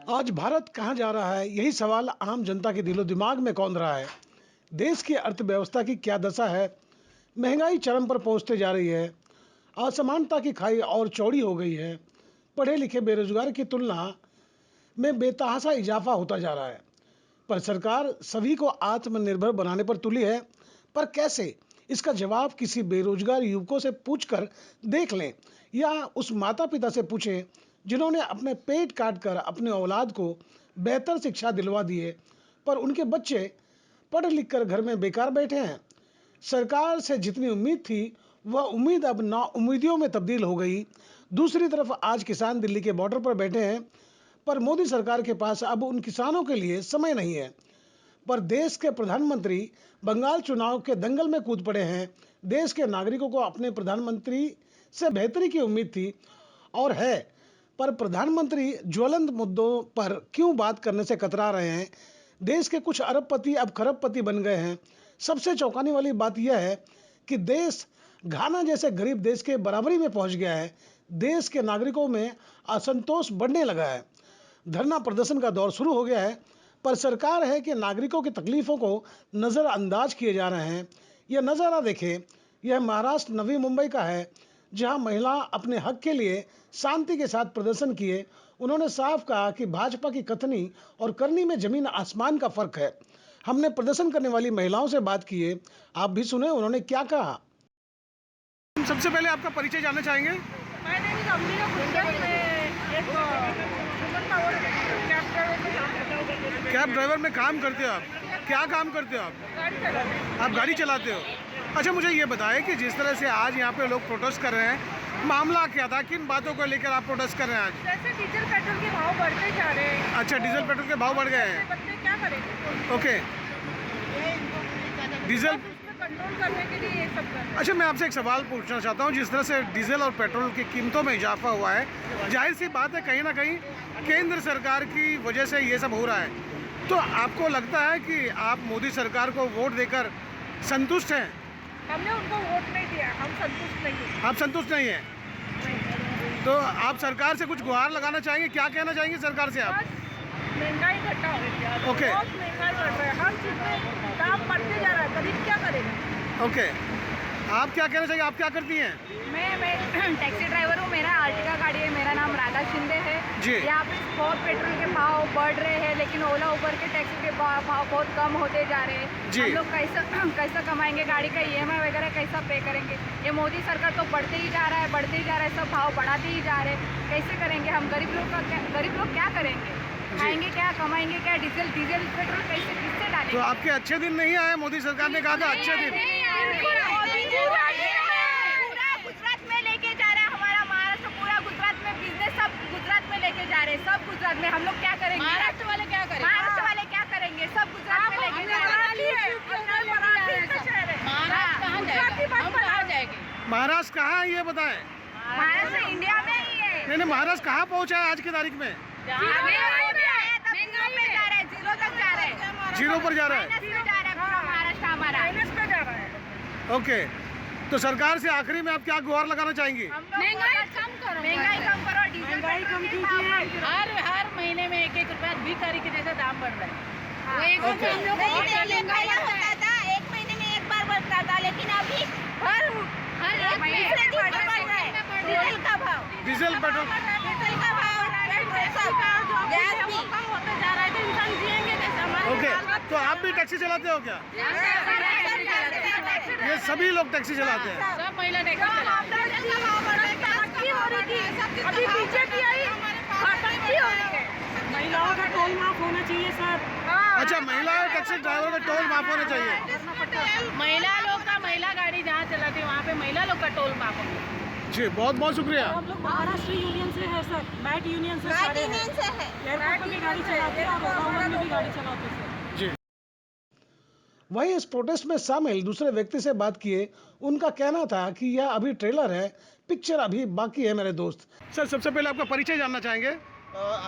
आज भारत कहाँ जा रहा है, यही सवाल आम जनता के दिलो दिमाग में कौंध रहा है। देश की अर्थव्यवस्था की क्या दशा है, महंगाई चरम पर पहुंचते जा रही है, असमानता की खाई और चौड़ी हो गई है, पढ़े लिखे बेरोजगार की तुलना में बेतहाशा इजाफा होता जा रहा है। पर सरकार सभी को आत्मनिर्भर बनाने पर तुली है, पर कैसे? इसका जवाब किसी बेरोजगार युवकों से पूछकर देख लें या उस माता पिता से पूछें जिन्होंने अपने पेट काट कर अपने औलाद को बेहतर शिक्षा दिलवा दी है, पर उनके बच्चे पढ़ लिख कर घर में बेकार बैठे हैं। सरकार से जितनी उम्मीद थी वह उम्मीद अब नाउम्मीदियों में तब्दील हो गई। दूसरी तरफ आज किसान दिल्ली के बॉर्डर पर बैठे हैं, पर मोदी सरकार के पास अब उन किसानों के लिए समय नहीं है। पर देश के प्रधानमंत्री बंगाल चुनाव के दंगल में कूद पड़े हैं। देश के नागरिकों को अपने प्रधानमंत्री से बेहतरी की उम्मीद थी और है, पर प्रधानमंत्री ज्वलंत मुद्दों पर क्यों बात करने से कतरा रहे हैं। देश के कुछ अरबपति अब खरबपति बन गए हैं। सबसे चौंकाने वाली बात यह है कि देश घाना जैसे गरीब देश के बराबरी में पहुंच गया है। देश के नागरिकों में असंतोष बढ़ने लगा है। धरना प्रदर्शन का दौर शुरू हो गया है, पर सरकार है कि नागरिकों की तकलीफों को नज़रअंदाज किए जा रहे हैं। यह नज़ारा देखें, यह महाराष्ट्र नवी मुंबई का है, जहां महिला अपने हक के लिए शांति के साथ प्रदर्शन किए। उन्होंने साफ कहा कि भाजपा की कथनी और करनी में जमीन आसमान का फर्क है। हमने प्रदर्शन करने वाली महिलाओं से बात की है, आप भी सुने उन्होंने क्या कहा। सबसे पहले आपका परिचय जानना चाहेंगे। कैब ड्राइवर में काम करते हो आप? क्या काम करते हो आप गाड़ी चलाते हो? अच्छा, मुझे ये बताएं कि जिस तरह से आज यहाँ पे लोग प्रोटेस्ट कर रहे हैं, मामला क्या था, किन बातों को लेकर आप प्रोटेस्ट कर रहे हैं आज? जैसे डीजल पेट्रोल के भाव बढ़ते जा रहे हैं। अच्छा, डीजल पेट्रोल के भाव बढ़ गए हैं। बच्चे क्या करेंगे? ओके, डीजल कंट्रोल करने के लिए ये सब कर रहे हैं। अच्छा, मैं आपसे एक सवाल पूछना चाहता हूँ। जिस तरह से डीजल और पेट्रोल की कीमतों में इजाफा हुआ है, जाहिर सी बात है कहीं ना कहीं केंद्र सरकार की वजह से ये सब हो रहा है, तो आपको लगता है कि आप मोदी सरकार को वोट देकर संतुष्ट हैं? हमने उनको वोट नहीं दिया, हम संतुष्ट नहीं हैं। आप संतुष्ट नहीं हैं? तो आप सरकार से कुछ गुहार लगाना चाहेंगे? क्या कहना चाहेंगे सरकार से आप? महंगाई घटाओ। ओके, बहुत महंगाई बढ़ रहा है, हर चीज में दाम बढ़ते जा रहा है, गरीब क्या करेगा? ओके, आप क्या कहना चाहिए? आप क्या करती हैं? मैं टैक्सी ड्राइवर हूँ। मेरा आर्टिका गाड़ी है। मेरा नाम राधा शिंदे है जी। यहाँ पे बहुत पेट्रोल के भाव बढ़ रहे हैं, लेकिन ओला उबर के टैक्सी के भाव बहुत कम होते जा रहे हैं। जी। हम लोग कैसा कमाएंगे? गाड़ी का EMI वगैरह कैसा पे करेंगे? ये मोदी सरकार तो बढ़ते ही जा रहा है, बढ़ते ही जा रहा है, सब भाव बढ़ाते ही जा रहे हैं। कैसे करेंगे हम? गरीब लोग क्या करेंगे? खाएंगे क्या, कमाएंगे क्या? डीजल पेट्रोल कैसे, किससे डालेंगे? तो आपके अच्छे दिन नहीं आए? मोदी सरकार ने कहा था अच्छे दिन। पूरा गुजरात में लेके जा रहे हैं, हमारा महाराष्ट्र पूरा गुजरात में बिजनेस सब गुजरात में लेके जा रहे हैं, सब गुजरात में। हम लोग क्या करेंगे? महाराष्ट्र वाले क्या करेंगे? महाराष्ट्र वाले क्या करेंगे? सब गुजरात में लेके जा रहे हैं। महाराष्ट्र कहाँ है ये बताएं? महाराष्ट्र इंडिया में ही है। नहीं, महाराष्ट्र कहाँ पहुँचा है आज की तारीख में? जीरो तक जा रहे हैं। जीरो पर जा रहा है। महाराष्ट्र हमारा माइनस पे जा रहा है। ओके, तो सरकार से आखिरी में आप क्या गुहार लगाना चाहेंगी? महंगाई कम करो, डीजल महंगाई कम कीजिए। हर महीने में 1-1 रुपया भिखारी के जैसा दाम बढ़ रहा है। एक महीने में एक बार बढ़ता था, लेकिन अभी हर दूसरे दिन बढ़ रहा है। डीजल का भाव, डीजल पेट्रोल डीजल का भाव, गैस भी कम होते जा रहा है, तो इंसान जिएंगे कैसे? ओके, तो आप भी टैक्सी चलाते हो क्या? ये सभी लोग टैक्सी चलाते हैं? सब महिला टैक्सी अभी बीजेपी आई, महिलाओं का टोल माफ होना चाहिए सर। अच्छा, महिला टैक्सी ड्राइवर का टोल माफ होना चाहिए। महिला लोग का, महिला गाड़ी जहाँ चलाती है वहाँ पे महिला लोग का टोल माफ होना चाहिए। जी, बहुत बहुत शुक्रिया। हम लोग महाराष्ट्र यूनियन से है सर, मैट यूनियन से सारे हैं। एयरपोर्ट पर भी गाड़ी चलाते हैं और ओला में भी गाड़ी चलाते हैं सर। जी, वहीं इस प्रोटेस्ट में शामिल दूसरे व्यक्ति से बात किए, उनका कहना था कि यह अभी ट्रेलर है, पिक्चर अभी बाकी है मेरे दोस्त। सर, सबसे पहले आपका परिचय जानना चाहेंगे।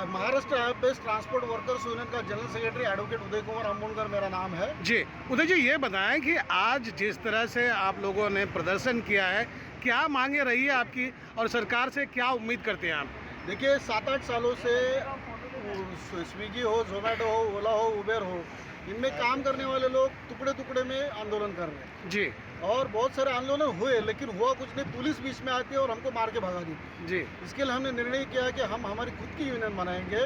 Maharashtra best transport workers union का general secretary advocate Uday Kumar अम्बोनकर मेरा नाम है। जी, उदय जी, ये बताएं कि आज जिस तरह से आप लोगों ने प्रदर्शन किया है, क्या मांगे रही है आपकी और सरकार से क्या उम्मीद करते हैं आप? देखिए, 7-8 सालों से स्विगी हो, जोमेटो हो, ओला हो, उबेर हो, इनमें काम करने वाले लोग टुकड़े टुकड़े में आंदोलन कर रहे हैं जी और बहुत सारे आंदोलन हुए, लेकिन हुआ कुछ नहीं। पुलिस बीच में आती है और हमको मार के भगा दी। जी इसके लिए हमने निर्णय किया कि हम हमारी खुद की यूनियन बनाएंगे।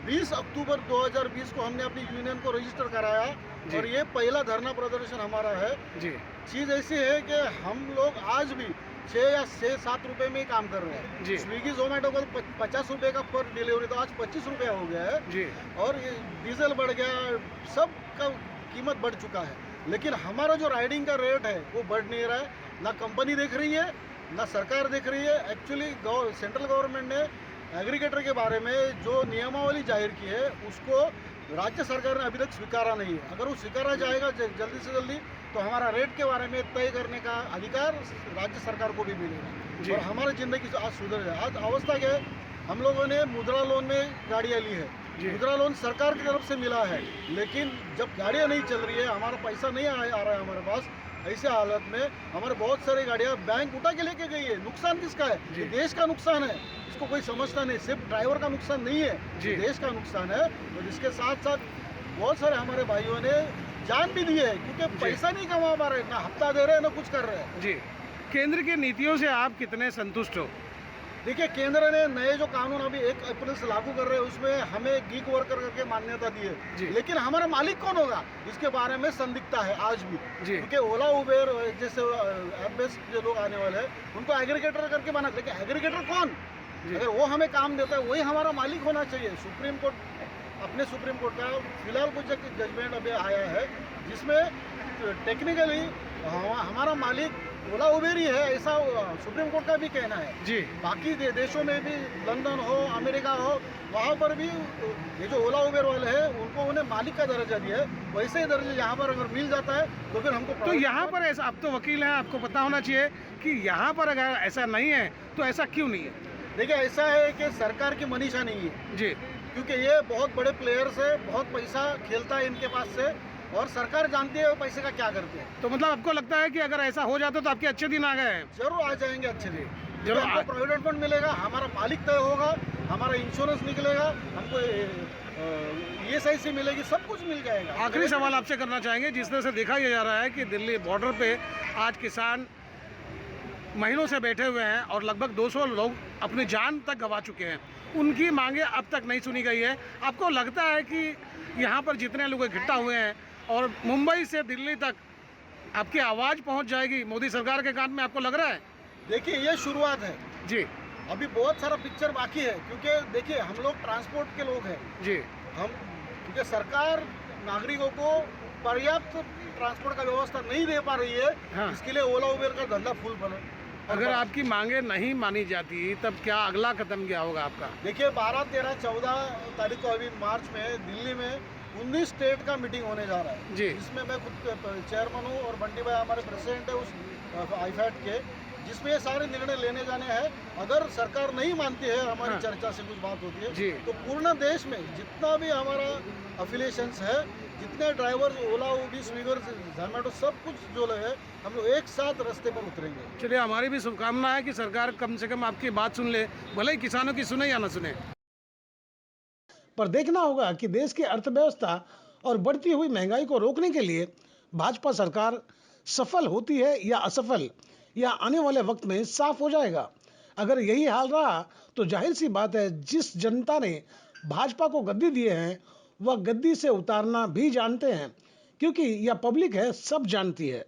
20 अक्टूबर 2020 को हमने अपनी यूनियन को रजिस्टर कराया और ये पहला धरना प्रदर्शन हमारा है। जी चीज़ ऐसी है कि हम लोग आज भी 6 या 7 रुपए में ही काम कर रहे हैं। जी। स्विगी जोमेटो को 50 रुपए का पर डिलीवरी तो आज 25 रुपये हो गया है जी और ये डीजल बढ़ गया, सब का कीमत बढ़ चुका है, लेकिन हमारा जो राइडिंग का रेट है वो बढ़ नहीं रहा है। ना कंपनी देख रही है, ना सरकार देख रही है। एक्चुअली सेंट्रल गवर्नमेंट ने एग्रीगेटर के बारे में जो नियमावली जाहिर की है उसको राज्य सरकार ने अभी तक स्वीकारा नहीं है। अगर वो स्वीकारा जाएगा जल्दी से जल्दी तो हमारा रेट के बारे में तय करने का अधिकार राज्य सरकार को भी मिलेगा और हमारी ज़िंदगी आज सुधर जाए। आज अवस्था क्या है, हम लोगों ने मुद्रा लोन में गाड़ियाँ ली है। मुद्रा लोन सरकार की तरफ से मिला है, लेकिन जब गाड़ियाँ नहीं चल रही है, हमारा पैसा नहीं आ रहा है हमारे पास, ऐसे हालत में हमारे बहुत सारी गाड़ियाँ बैंक उठा के लेके गई है। नुकसान किसका है? ये देश का नुकसान है, इसको कोई समझता नहीं। सिर्फ ड्राइवर का नुकसान नहीं है, देश का नुकसान है। और इसके साथ साथ बहुत सारे हमारे भाइयों ने जान भी दी है, क्योंकि पैसा नहीं कमा पा रहे, ना हफ्ता दे रहे हैं ना कुछ कर रहे हैं। जी केंद्र की नीतियों से आप कितने संतुष्ट हो? देखिए, केंद्र ने नए जो कानून अभी 1 अप्रैल से लागू कर रहे हैं उसमें हमें गीग वर्कर करके मान्यता दी है, लेकिन हमारा मालिक कौन होगा इसके बारे में संदिग्धता है आज भी। क्योंकि ओला उबेर जैसे ऐप बेस्ड जो लोग आने वाले हैं उनको एग्रीगेटर करके बना, लेकिन एग्रीगेटर कौन? अगर वो हमें काम देता है वही हमारा मालिक होना चाहिए। सुप्रीम कोर्ट का फिलहाल कुछ जजमेंट अभी आया है जिसमें टेक्निकली हमारा मालिक ओला उबेर ही है, ऐसा सुप्रीम कोर्ट का भी कहना है। जी बाकी देशों में भी, लंदन हो, अमेरिका हो, वहाँ पर भी ये जो ओला उबेर वाले हैं उनको उन्हें मालिक का दर्जा दिया है। वैसे ही दर्जा यहाँ पर अगर मिल जाता है तो फिर हमको तो यहाँ पर ऐसा, आप तो वकील हैं, आपको पता होना चाहिए कि यहाँ पर अगर ऐसा नहीं है तो ऐसा क्यों नहीं है? देखिए, ऐसा है कि सरकार की मनीषा नहीं है जी, क्योंकि ये बहुत बड़े प्लेयर्स है, बहुत पैसा खेलता है इनके पास से और सरकार जानती है वो पैसे का क्या करते हैं। तो मतलब आपको लगता है कि अगर ऐसा हो जाता तो आपके अच्छे दिन आ गए हैं? जरूर आ जाएंगे अच्छे दिन। जरूर हमको प्रोविडेंट फंड मिलेगा, हमारा मालिक तय होगा, हमारा इंश्योरेंस निकलेगा, हमको ESIC मिलेगी, सब कुछ मिल जाएगा। आखिरी सवाल आपसे करना चाहेंगे, जिस तरह से देखा यह जा रहा है कि दिल्ली बॉर्डर पे आज किसान महीनों से बैठे हुए हैं और लगभग 200 लोग अपनी जान तक गंवा चुके हैं, उनकी मांगे अब तक नहीं सुनी गई है। आपको लगता है कि यहाँ पर जितने लोग इकट्ठा हुए हैं और मुंबई से दिल्ली तक आपकी आवाज़ पहुँच जाएगी मोदी सरकार के कान में, आपको लग रहा है? देखिए, ये शुरुआत है जी, अभी बहुत सारा पिक्चर बाकी है, क्योंकि देखिए हम लोग ट्रांसपोर्ट के लोग हैं। जी क्योंकि सरकार नागरिकों को पर्याप्त ट्रांसपोर्ट का व्यवस्था नहीं दे पा रही है। हाँ। इसके लिए ओला उबेर का धंधा फुल बना। अगर आपकी मांगे नहीं मानी जाती तब क्या अगला कदम क्या होगा आपका? देखिए, 12, 13, 14 तारीख को अभी मार्च में दिल्ली में 19 स्टेट का मीटिंग होने जा रहा है, जिसमें मैं खुद चेयरमैन हूँ और बंटी भाई हमारे प्रेसिडेंट है उस आईफैट के, जिसमें ये सारे निर्णय लेने जाने हैं। अगर सरकार नहीं मानती है, हमारी चर्चा से कुछ बात होती है, तो पूर्ण देश में जितना भी हमारा अफिलिएशंस है, जितने ड्राइवर, ओला, उबेर, स्विगी, जोमेटो, सब कुछ जो है, हम लोग एक साथ रास्ते पर उतरेंगे। चलिए, हमारी भी शुभकामना है कि सरकार कम से कम आपकी बात सुन ले, भले ही किसानों की सुने या ना सुने। पर देखना होगा कि देश की अर्थव्यवस्था और बढ़ती हुई महंगाई को रोकने के लिए भाजपा सरकार सफल होती है या असफल, या आने वाले वक्त में साफ हो जाएगा। अगर यही हाल रहा तो जाहिर सी बात है, जिस जनता ने भाजपा को गद्दी दिए हैं वह गद्दी से उतारना भी जानते हैं, क्योंकि यह पब्लिक है, सब जानती है।